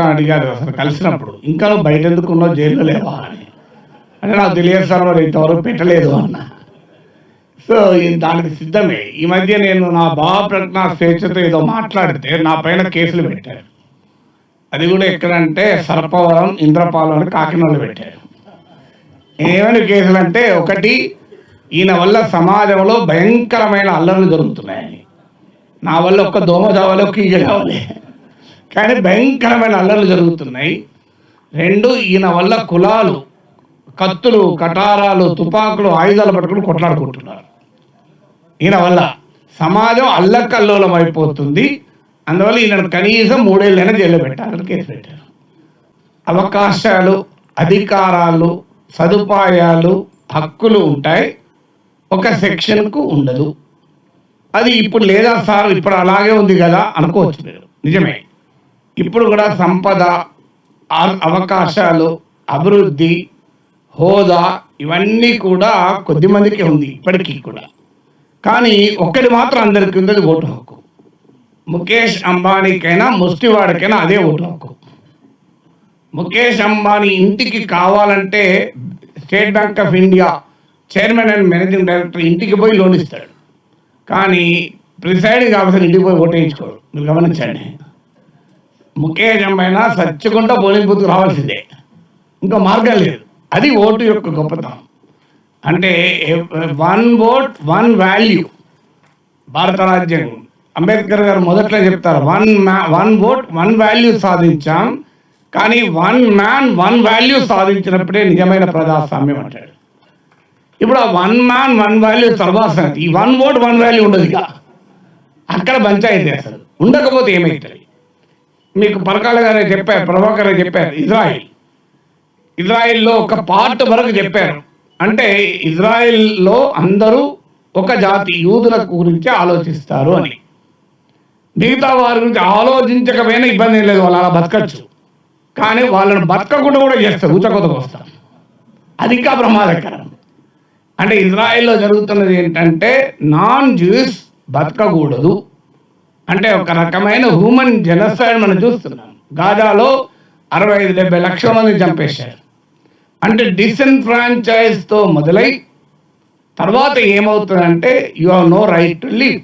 అడిగారు అసలు కలిసినప్పుడు, ఇంకా నువ్వు బయట ఎందుకున్నావు, జైల్లో లేవా అని. అంటే నాకు తెలియదు సార్, మరి ఇంతవరకు పెట్టలేదు అన్న. సో దానికి సిద్ధమే. ఈ మధ్య నేను నా భావ ప్రజ్ఞ స్వేచ్ఛతో ఏదో మాట్లాడితే నా పైన కేసులు పెట్టారు. అది కూడా ఎక్కడంటే సర్పవరం, ఇంద్రపాలెం అని కాకినాడలో పెట్టారు. ఏమైనా కేసులు అంటే, ఒకటి, ఈయన వల్ల సమాజంలో భయంకరమైన అల్లర్లు జరుగుతున్నాయని. నా వల్ల ఒక్క దోమ చావాలి, ఒక్క ఈగ కావాలి, కానీ భయంకరమైన అల్లర్లు జరుగుతున్నాయి. రెండు, ఈయన వల్ల కులాలు కత్తులు, కటారాలు, తుపాకులు, ఆయుధాలు పట్టుకుని కొట్లాడుకుంటున్నారు. ఈయన వల్ల సమాజం అల్లకల్లోలం అయిపోతుంది. అందువల్ల ఈయన కనీసం 3 ఏళ్ళైనా జైల్లో పెట్టాలని కేసు పెట్టారు. అవకాశాలు, అధికారాలు, సదుపాయాలు, హక్కులు ఉంటాయి, ఒక సెక్షన్కు ఉండదు. అది ఇప్పుడు లేదా సార్, ఇప్పుడు అలాగే ఉంది కదా అనుకోవచ్చు మీరు. నిజమే, ఇప్పుడు కూడా సంపద, అవకాశాలు, అభివృద్ధి, హోదా ఇవన్నీ కూడా కొద్ది మందికి ఉంది ఇప్పటికీ కూడా. కానీ ఒక్కటి మాత్రం అందరికీ ఉంది, ఓటు హక్కు. ముఖేష్ అంబానీకైనా ముష్టివాడికైనా అదే ఓటు హక్కు. ముఖేష్ అంబానీ ఇంటికి కావాలంటే state bank of India chairman and managing director ఇంటికి పోయి లోన్ ఇస్తాడు, కానీ ప్రిసైడింగ్ ఆఫీసర్ ఇంటికి పోయి ఓటు వేయించుకోడు. మీరు గమనించండి. ముఖేష్ అంబానీ సత్యకుండా పోలింగ్ బూత్కు రావాల్సిందే, ఇంకో మార్గం లేదు. అది ఓటు యొక్క గొప్పతనం. అంటే 1 vote 1 value. భారత రాజ్యాంగం అంబేద్కర్ గారు మొదట్లో చెప్తారు, 1 vote 1 value సాధించాం, కానీ 1 man 1 value సాధించినప్పుడే నిజమైన ప్రజాస్వామ్యం అంటాడు. ఇప్పుడు ఆ 1 man 1 value సర్వాసంగతి. ఈ 1 vote 1 value ఉండదు. ఇక అక్కడ పంచాయతీ అసలు ఉండకపోతే ఏమవుతుంది? మీకు పరకాల గారే చెప్పారు, ప్రభాకర్ గారు చెప్పారు, ఇజ్రాయిల్లో ఒక పార్ట్ వరకు చెప్పారు. అంటే ఇజ్రాయిల్లో అందరూ ఒక జాతి, యూదుల గురించి ఆలోచిస్తారు అని. మిగతా వారి గురించి ఆలోచించకపోయినా ఇబ్బంది లేదు, వాళ్ళు అలా బతకచ్చు. కానీ వాళ్ళని బతకకుండా కూడా చేస్తారు, ఊచకొతకు వస్తారు. అది ఇంకా ప్రమాదకరం. అంటే ఇజ్రాయిల్లో జరుగుతున్నది ఏంటంటే, నాన్ జ్యూస్ బతకకూడదు అంటే ఒక రకమైన హ్యూమన్ జెనోసైడ్ మనం చూస్తున్నాం. గాజాలో 65-70 లక్షల మంది చంపేశారు. అంటే డిసెన్ఫ్రాంచైజ్తో మొదలై తర్వాత ఏమవుతుందంటే you have no right to live,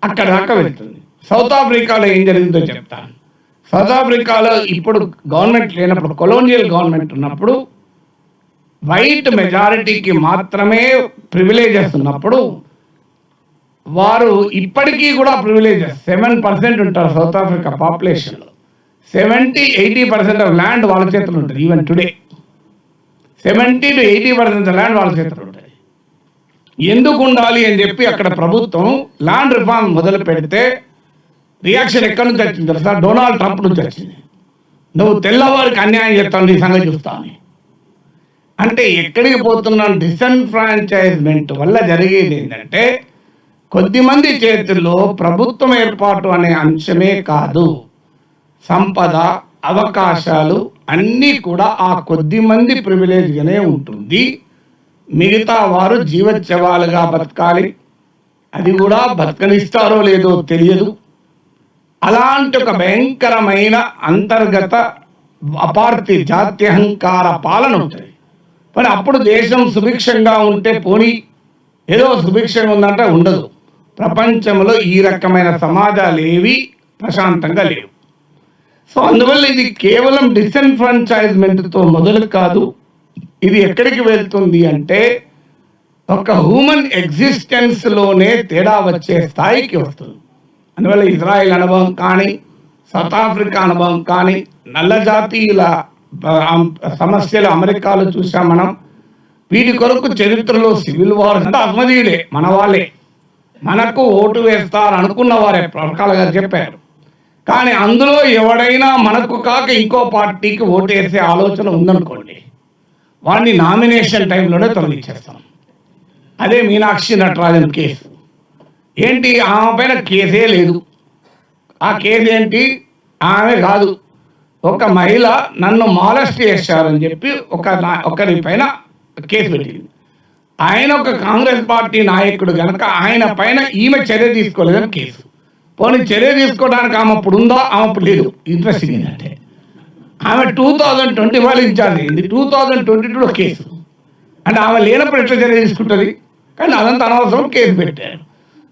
అక్కడ దాకా వెళ్తుంది. సౌత్ ఆఫ్రికాలో ఏం జరిగిందో చెప్తాను. సౌత్ ఆఫ్రికాలో ఇప్పుడు గవర్నమెంట్ లేనప్పుడు, కొలోనియల్ గవర్నమెంట్ ఉన్నప్పుడు, వైట్ మెజారిటీకి మాత్రమే ప్రివిలేజెస్ ఉన్నప్పుడు, వారు ఇప్పటికీ కూడా ప్రివిలేజెస్ 7% ఉంటారు సౌత్ ఆఫ్రికా పాపులేషన్లో. 70-80% ఆఫ్ ల్యాండ్ వాళ్ళ చేతులు ఉంటుంది. ఈవెన్ టుడే 70-80% ల్యాండ్ వాళ్ళ చేతులు ఉంటుంది. ఎందుకు ఉండాలి అని చెప్పి అక్కడ ప్రభుత్వం ల్యాండ్ రిఫార్మ్ మొదలు పెడితే రియాక్షన్ ఎక్కడి నుంచి వచ్చింది తెలుసా? డొనాల్డ్ ట్రంప్ నుంచి వచ్చింది. నువ్వు తెల్లవారికి అన్యాయం చేస్తావు, నీ సంగతి చూస్తావు. అంటే ఎక్కడికి పోతున్నాను? డిసెన్ఫ్రాంచైజ్మెంట్ వల్ల జరిగేది ఏంటంటే, కొద్దిమంది చేతుల్లో ప్రభుత్వం ఏర్పాటు అనే అంశమే కాదు, సంపద, అవకాశాలు అన్నీ కూడా ఆ కొద్ది మంది ప్రివిలేజ్గానే ఉంటుంది. మిగతా వారు జీవోత్సవాలుగా బతకాలి. అది కూడా బతకనిస్తారో లేదో తెలియదు. అలాంటి ఒక భయంకరమైన అంతర్గత అపార్థి, జాత్యహంకార పాలన ఉంటుంది. మరి అప్పుడు దేశం సుభిక్షంగా ఉంటే పోనీ, ఏదో సుభిక్షంగా ఉందంటే ఉండదు. ప్రపంచంలో ఈ రకమైన సమాజాలు ఏవి ప్రశాంతంగా లేవు. సో అందువల్ల ఇది కేవలం డిసెన్ఫ్రాంచైజ్మెంట్తో మొదలు కాదు. ఇది ఎక్కడికి వెళ్తుంది అంటే, ఒక హ్యూమన్ ఎగ్జిస్టెన్స్లోనే తేడా వచ్చే స్థాయికి వస్తుంది. అందువల్ల ఇజ్రాయెల్ అనుభవం కానీ, సౌత్ ఆఫ్రికా అనుభవం కానీ, నల్ల జాతీయుల సమస్యలు అమెరికాలో చూసాం మనం. వీటి కొరకు చరిత్రలో సివిల్ వార్ అంటే అహ్మదీయులే, మన వాళ్ళే, మనకు ఓటు వేస్తారు అనుకున్న వారే ప్రకాల గారు చెప్పారు. కానీ అందులో ఎవడైనా మనకు కాక ఇంకో పార్టీకి ఓటు వేసే ఆలోచన ఉందనుకోండి, వాడిని నామినేషన్ టైంలోనే తొలగించేస్తాం. అదే మీనాక్షి నటరాజన్ కేసు. ఏంటి, ఆమె పైన కేసే లేదు. ఆ కేసు ఏంటి? ఆమె కాదు, ఒక మహిళ నన్ను మాలెస్ట్ చేశారని చెప్పి ఒకరి పైన కేసు పెట్టింది. ఆయన ఒక కాంగ్రెస్ పార్టీ నాయకుడు కనుక ఆయన పైన ఈమె చర్య తీసుకోలేదని కేసు. పోనీ చర్య తీసుకోవడానికి ఆమె అప్పుడు ఉందా, ఆమె అప్పుడు లేదు. ఇంట్రెస్టింగ్ ఏంటంటే ఆమె 2020 ఇన్ఛార్జ్ అయింది, 2022 కేసు. అంటే ఆమె లేనప్పుడు ఎట్లా చర్య తీసుకుంటుంది? కానీ అదంతా అనవసరం, కేసు పెట్టారు.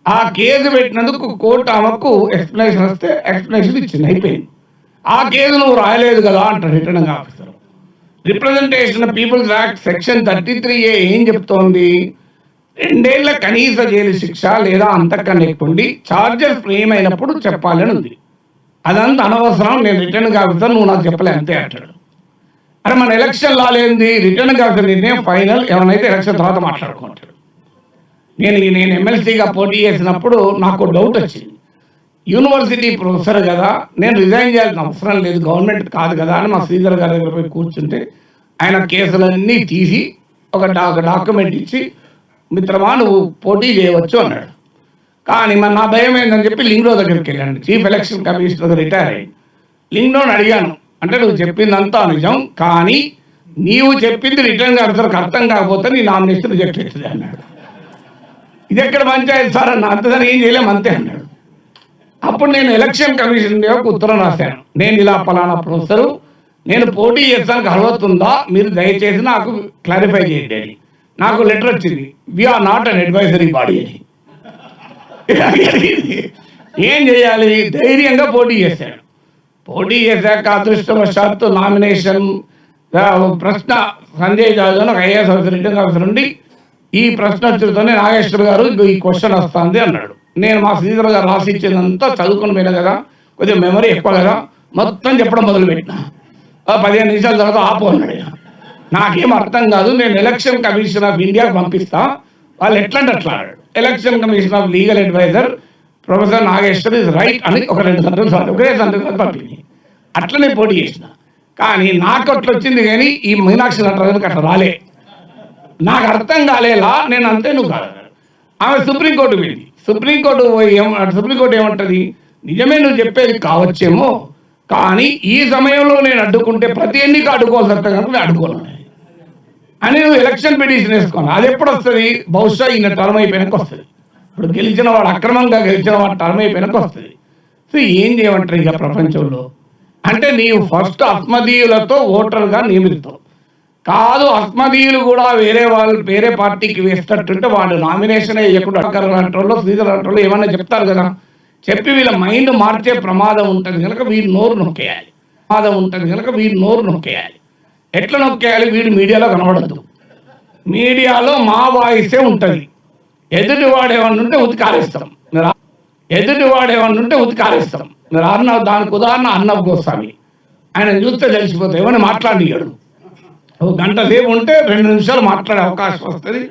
ఆ కేసు పెట్టినందుకు కోర్టు ఆమెకు ఎక్స్ప్లెనేషన్ వస్తే ఎక్స్ప్లెనేషన్ ఇచ్చింది, అయిపోయింది. ఆ కేసు నువ్వు రాయలేదు కదా అంటారు returning officer. Representation people's act section 33A ఏం చెప్తోంది? 2 ఏళ్ల కనీస జైలు శిక్ష లేదా అంతకన్నా ఎక్కువ ఛార్జెస్ ఫ్రేమ్ అయినప్పుడు చెప్పాలని ఉంది. అదంతా అనవసరం, నేను రిటర్నింగ్ ఆఫీసర్, నువ్వు నాకు చెప్పలే అంతే అంటాడు. అరే మన ఎలక్షన్ లాలేంది? రిటర్నింగ్ ఆఫీసర్ నిర్ణయం ఫైనల్, ఏమైనా ఎలక్షన్ తర్వాత మాట్లాడుకుంటాడు. నేను ఎమ్మెల్సీగా పోటీ చేసినప్పుడు నాకు డౌట్ వచ్చింది. యూనివర్సిటీ ప్రొఫెసర్ కదా, నేను రిజైన్ చేయాల్సిన అవసరం లేదు, గవర్నమెంట్ కాదు కదా అని మా శ్రీధర్ గారి దగ్గర పోయి కూర్చుంటే ఆయన కేసులన్నీ తీసి ఒక డాక్యుమెంట్ ఇచ్చి, మిత్రమా నువ్వు పోటీ చేయవచ్చు అన్నాడు. కానీ మరి నా భయం ఏందని చెప్పి లింగ్డో దగ్గరికి వెళ్ళాను. చీఫ్ ఎలక్షన్ కమిషనర్ రిటైర్ అయ్యి లింగ్డోని అడిగాను, అంటే నువ్వు చెప్పిందంతా నిజం, కానీ నీవు చెప్పింది రిటర్న్ ఆఫీసర్కి అర్థం కాకపోతే నీ నామినేషన్ రిజెక్ట్ అవుతుంది అన్నాడు. ఇది ఎక్కడ పంచాయతీ సార్ అన్న, అంతదాన్ని ఏం చేయలేము అంతే అన్నాడు. అప్పుడు నేను ఎలక్షన్ కమిషన్ యొక్క ఉత్తరం రాశాను, నేను ఇలా పలానా ప్రొఫెసరు, నేను పోటీ చేస్తానికి అర్హత ఉందా, మీరు దయచేసి నాకు క్లారిఫై చేయండి అని. నాకు లెటర్ వచ్చింది, we are not an advisory body అని. ఏం చేయాలి? ధైర్యంగా పోటీ చేశాడు. పోటీ చేశాక అదృష్టవశాత్తు నామినేషన్ ప్రశ్న సంజయ్ జాజు అని ఒక ఐఏఎస్ ఆఫీసర్, రిటర్నింగ్ ఆఫీసర్ ఉండి ఈ ప్రశ్న వచ్చుతోనే నాగేశ్వర్ గారు ఈ క్వశ్చన్ వస్తుంది అన్నాడు. నేను మా శ్రీధర్ గారు రాసి ఇచ్చేదంతా చదువుకుని పోయినా కదా, కొద్దిగా మెమరీ ఎక్కువ కదా, మొత్తం చెప్పడం మొదలుపెట్టిన. 15 నిమిషాల తర్వాత ఆపు అన్నాడు. నాకేం అర్థం కాదు, నేను ఎలక్షన్ కమిషన్ ఆఫ్ ఇండియాకి పంపిస్తా, వాళ్ళు ఎట్లంటే అట్లా అన్నాడు. Election commission of legal adviser professor Nageshwar is right అని ఒక 2 సంతకాలు ఒకే సంతకాలు పంపింది. అట్లనే పోటీ చేసిన. కానీ నాకు అట్లా వచ్చింది, కానీ ఈ మీనాక్షి నటరాజన్కి అట్లా రాలే. నాకు అర్థం కాలేలా, నేను అంతే నువ్వు కాదు. ఆమె సుప్రీంకోర్టు వెళ్ళి సుప్రీంకోర్టు ఏమంటది? నిజమే నువ్వు చెప్పేది కావచ్చేమో, కానీ ఈ సమయంలో నేను అడ్డుకుంటే ప్రతి ఎన్నిక అడ్డుకోవాల్సి వస్తే కనుక నేను అడ్డుకోను అని నువ్వు ఎలక్షన్ పిటిషన్ వేసుకోను. అది ఎప్పుడు వస్తుంది? బహుశా ఈయన టర్మ్ అయిపోయినాక వస్తుంది. ఇప్పుడు గెలిచిన వాడు, అక్రమంగా గెలిచిన వాడు టర్మ్ అయిపోయినాక వస్తుంది. సో ఏం చేయమంటారు ఇక ప్రపంచంలో అంటే, నీవు ఫస్ట్ అస్మదీయులతో ఓటర్గా నియమిస్తావు కాదు, అస్మదీయులు కూడా వేరే పార్టీకి వేస్తట్టుంటే వాడు నామినేషన్ వేయకుండా అంటారు, శ్రీధర్ అంటారు, ఏమన్నా చెప్తారు కదా, చెప్పి వీళ్ళ మైండ్ మార్చే ప్రమాదం ఉంటుంది కనుక వీడి నోరు నొక్కేయాలి. ఎట్లా నొక్కేయాలి? వీడు మీడియాలో కనబడద్దు, మీడియాలో మా వాయిసే ఉంటుంది. ఎదుటివాడు ఏమన్నా ఉంటే ఉతికారేస్తాం. మీరు అర్ణవ్, దానికి ఉదాహరణ అర్ణవ్ గోస్వామి, ఆయన చూస్తే తెలిసిపోతే ఏమని మాట్లాడియాడు. ఒక గంట సేపు ఉంటే 2 నిమిషాలు మాట్లాడే అవకాశం వస్తుంది.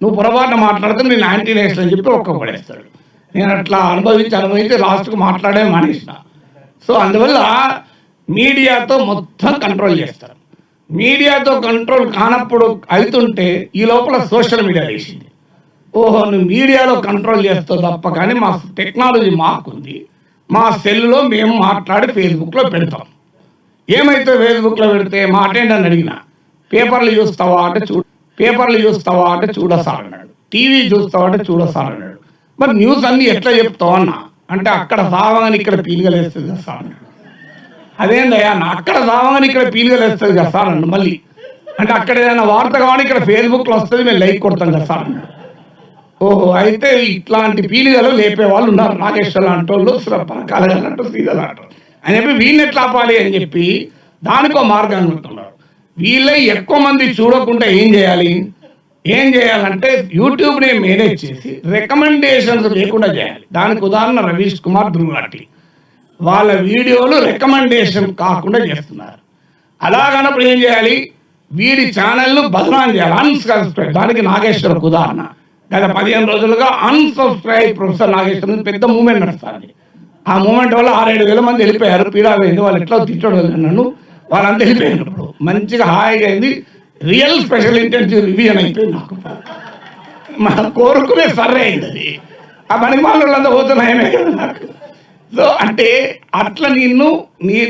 నువ్వు పొరపాటున మాట్లాడితే నేను యాంటీ నేషనల్ అని చెప్పి ఒక్క పడేస్తాడు. నేను అట్లా అనుభవించి లాస్ట్కు మాట్లాడే మానేసిన. సో అందువల్ల మీడియాతో మొత్తం కంట్రోల్ చేస్తారు. మీడియాతో కంట్రోల్ కానప్పుడు అవుతుంటే ఈ లోపల సోషల్ మీడియా వేసింది. ఓహో, నువ్వు మీడియాలో కంట్రోల్ చేస్తావు తప్ప, కానీ మా టెక్నాలజీ మాకుంది, మా సెల్లో మేము మాట్లాడి ఫేస్బుక్లో పెడతాం. ఏమైతే ఫేస్బుక్లో పెడితే మా అటెండర్ అడిగిన, పేపర్లు చూస్తావా అంటే చూడసార్ అన్నాడు, టీవీ చూస్తావా అంటే చూడసార్ అన్నాడు. మరి న్యూస్ అన్నీ ఎట్లా చెప్తావు అన్నా అంటే, అక్కడ సావగాని ఇక్కడ పీలుగలేస్తుంది కదా సార్ అన్నాడు. అదేందయ్యా, అక్కడ సావగాని ఇక్కడ పీలుగలేస్తుంది కదా సార్ అన్నాడు. మళ్ళీ అంటే అక్కడ ఏదైనా వార్త కావాలి, ఇక్కడ ఫేస్బుక్లో వస్తుంది, మేము లైక్ కొడతాం కదా సార్ అన్నాడు. ఓహో, అయితే ఇట్లాంటి పీలుగలు లేపే వాళ్ళు ఉన్నారు, నాగేశ్వర్ లాంటి వాళ్ళు, కలగలంటూ శ్రీధర్ అంటారు అని చెప్పి వీళ్ళని ఎట్లా ఆపాలి అని చెప్పి దానికో మార్గాన్ని ఉంటున్నారు. వీళ్ళే ఎక్కువ మంది చూడకుండా ఏం చేయాలంటే యూట్యూబ్ని మేనేజ్ చేసి రికమెండేషన్స్ లేకుండా చేయాలి. దానికి ఉదాహరణ రవీష్ కుమార్ దుర్గాటి, వాళ్ళ వీడియోలు రికమెండేషన్ కాకుండా చేస్తున్నారు. అలాగనప్పుడు ఏం చేయాలి? వీడి ఛానల్ను బదనాం చేయాలి, అన్సబ్స్క్రైబ్. దానికి నాగేశ్వరకు ఉదాహరణ, గత 15 రోజులుగా అన్సబ్స్క్రైబ్ ప్రొఫెసర్ నాగేశ్వర్ పెద్ద మూవ్మెంట్ నడుస్తుంది. ఆ మూమెంట్ వల్ల 6-7 వేల మంది వెళ్ళిపోయారు. పీడా పోయింది, వాళ్ళు ఎట్లా తిట్టడం నన్ను, వాళ్ళంతా వెళ్ళిపోయినప్పుడు మంచిగా హాయిగా అయింది. రియల్ స్పెషల్ ఇంటెన్సివ్ రివిజన్ అయిపోయింది. నాకు మా కోరుకునే సర్రే అయింది అది. ఆ పనికి వాళ్ళంతా పోతున్నాయమే కదా నాకు. సో అంటే అట్లా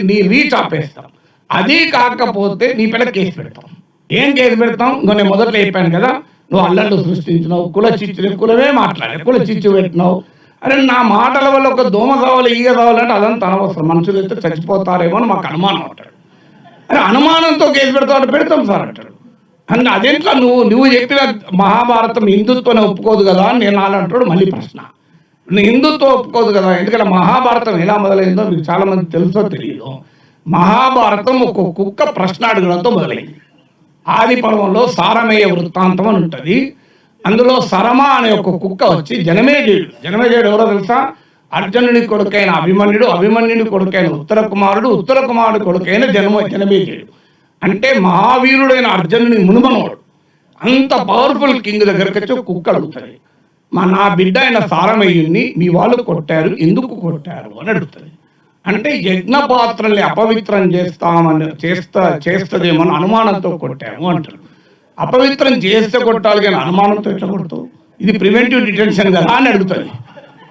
నీ రీచ్ ఆపేస్తాం. అది కాకపోతే నీ పైన కేసు పెడతాం. ఏం కేసు పెడతాం? నేను మొదట్లో చెప్పాను కదా, నువ్వు అల్లర్లు సృష్టించినావు, కులమే మాట్లాడే కుల చిచ్చు పెట్టినావు, అరే నా మాటల వల్ల ఒక దోమ కావాలి, ఈగ కావాలంటే అదంతా అనవసరం, మనుషులు అయితే చచ్చిపోతారేమో అని మాకు అనుమానం అంటాడు. అరే అనుమానంతో కేసు పెడతావు, పెడతాం సార్ అంటాడు. అంటే అదేంట్లో నువ్వు చెప్పిన మహాభారతం హిందుత్వం ఒప్పుకోదు కదా అని నేను అంటాడు. మళ్ళీ ప్రశ్న, హిందుత్వం ఒప్పుకోదు కదా, ఎందుకంటే మహాభారతం ఎలా మొదలైందో మీకు చాలా మంది తెలుసో తెలియదు. మహాభారతం ఒక కుక్క ప్రశ్న అడగడంతో మొదలైంది. ఆది పర్వంలో సారమేయ వృత్తాంతం అని ఉంటుంది. అందులో సరమ అనే ఒక కుక్క వచ్చి జనమేజయుడు ఎవరో తెలుసా? అర్జునుడి కొడుకైన అభిమన్యుడు, అభిమన్యుడి కొడుకైన ఉత్తర కుమారుడు కొడుకైన జనమేజయుడు. అంటే మహావీరుడైన అర్జునుని మునుమనోడు. అంత పవర్ఫుల్ కింగ్ దగ్గరికి వచ్చి కుక్క అడుగుతుంది, నా బిడ్డ అయిన సారమయ్యుని మీ వాళ్ళు కొట్టారు, ఎందుకు కొట్టారు అని అడుగుతుంది. అంటే యజ్ఞ పాత్రల్ని అపవిత్రం చేస్తుందేమో అనుమానంతో కొట్టాము అంటారు. అపవిత్రం చేస్తే కొట్టాలి కానీ అనుమానంతో ఎట్లా కొడతావు? ఇది ప్రివెంటివ్ డిటెన్షన్ కదా అని అడుగుతుంది.